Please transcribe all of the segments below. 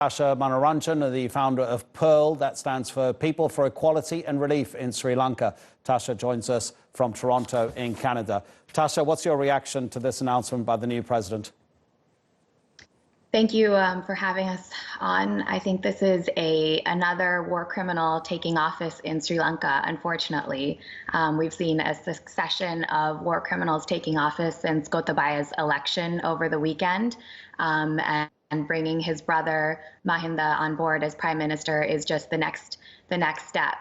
Tasha Manoranjan, the founder of PEARL, that stands for People for Equality and Relief in Sri Lanka. Tasha joins us from Toronto in Canada. Tasha, what's your reaction to this announcement by the new president? Thank you for having us on. I think this is another war criminal taking office in Sri Lanka, unfortunately. We've seen a succession of war criminals taking office since Gotabaya's election over the weekend. And bringing his brother Mahinda on board as prime minister is just the next step.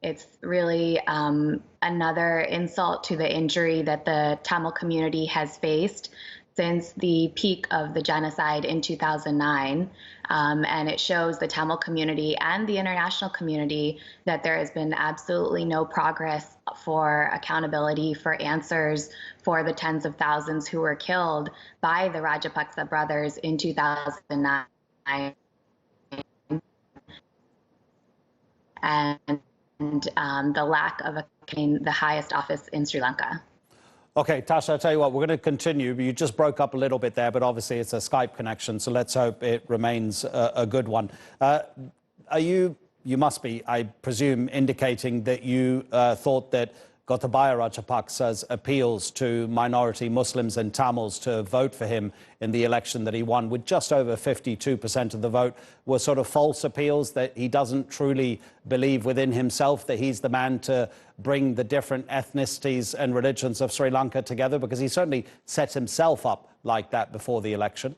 It's really another insult to the injury that the Tamil community has faced since the peak of the genocide in 2009. And it shows the Tamil community and the international community that there has been absolutely no progress for accountability, for answers for the tens of thousands who were killed by the Rajapaksa brothers in 2009. And the lack of the highest office in Sri Lanka. Okay, Tasha, I'll tell you what, we're going to continue. You just broke up a little bit there, but obviously it's a Skype connection, so let's hope it remains a good one. You must be, I presume, indicating that you thought that Gotabaya Rajapaksa's appeals to minority Muslims and Tamils to vote for him in the election that he won with just over 52% of the vote were sort of false appeals, that he doesn't truly believe within himself that he's the man to bring the different ethnicities and religions of Sri Lanka together, because he certainly set himself up like that before the election.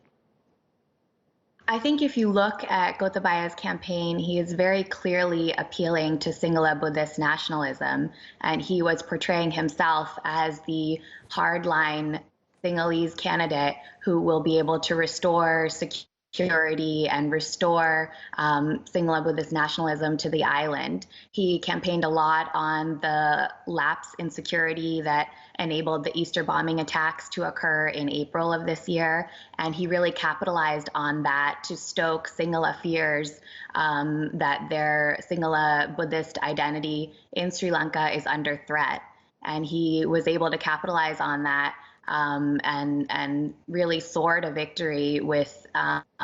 I think if you look at Gotabaya's campaign, he is very clearly appealing to Sinhala Buddhist nationalism, and he was portraying himself as the hardline Sinhalese candidate who will be able to restore security and restore Sinhala Buddhist nationalism to the island. He campaigned a lot on the lapse in security that enabled the Easter bombing attacks to occur in April of this year, and he really capitalized on that to stoke Sinhala fears that their Sinhala Buddhist identity in Sri Lanka is under threat. And he was able to capitalize on that and really soared a victory with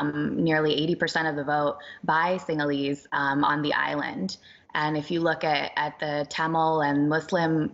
nearly 80% of the vote by Sinhalese on the island. And if you look at the Tamil and Muslim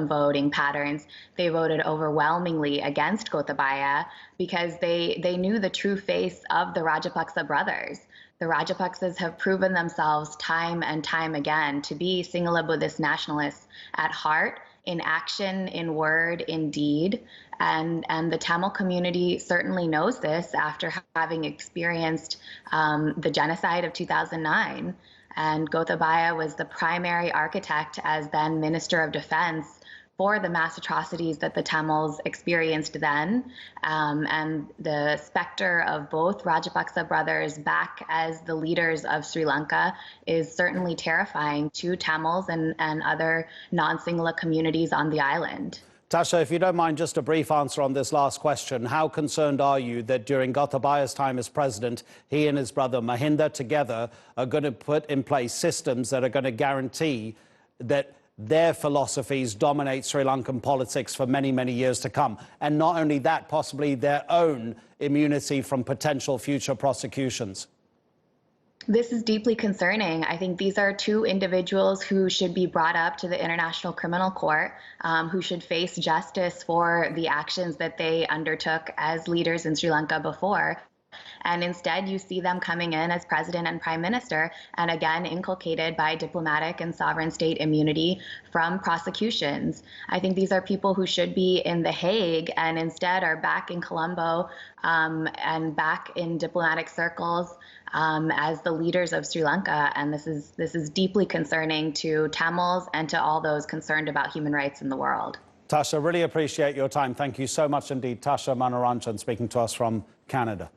voting patterns, they voted overwhelmingly against Gotabaya because they knew the true face of the Rajapaksa brothers. The Rajapaksas have proven themselves time and time again to be Sinhala Buddhist nationalists at heart, in action, in word, in deed. And the Tamil community certainly knows this after having experienced the genocide of 2009. And Gotabaya was the primary architect as then Minister of Defense for the mass atrocities that the Tamils experienced then. And the specter of both Rajapaksa brothers back as the leaders of Sri Lanka is certainly terrifying to Tamils and other non-Sinhala communities on the island. Tasha, if you don't mind, just a brief answer on this last question. How concerned are you that during Gotabaya's time as president, he and his brother Mahinda together are going to put in place systems that are going to guarantee that their philosophies dominate Sri Lankan politics for many, many years to come? And not only that, possibly their own immunity from potential future prosecutions. This is deeply concerning. I think these are two individuals who should be brought up to the International Criminal Court, who should face justice for the actions that they undertook as leaders in Sri Lanka before. And instead, you see them coming in as president and prime minister, and again inculcated by diplomatic and sovereign state immunity from prosecutions. I think these are people who should be in The Hague and instead are back in Colombo and back in diplomatic circles as the leaders of Sri Lanka. And this is deeply concerning to Tamils and to all those concerned about human rights in the world. Tasha, really appreciate your time. Thank you so much indeed. Tasha Manoranjan speaking to us from Canada.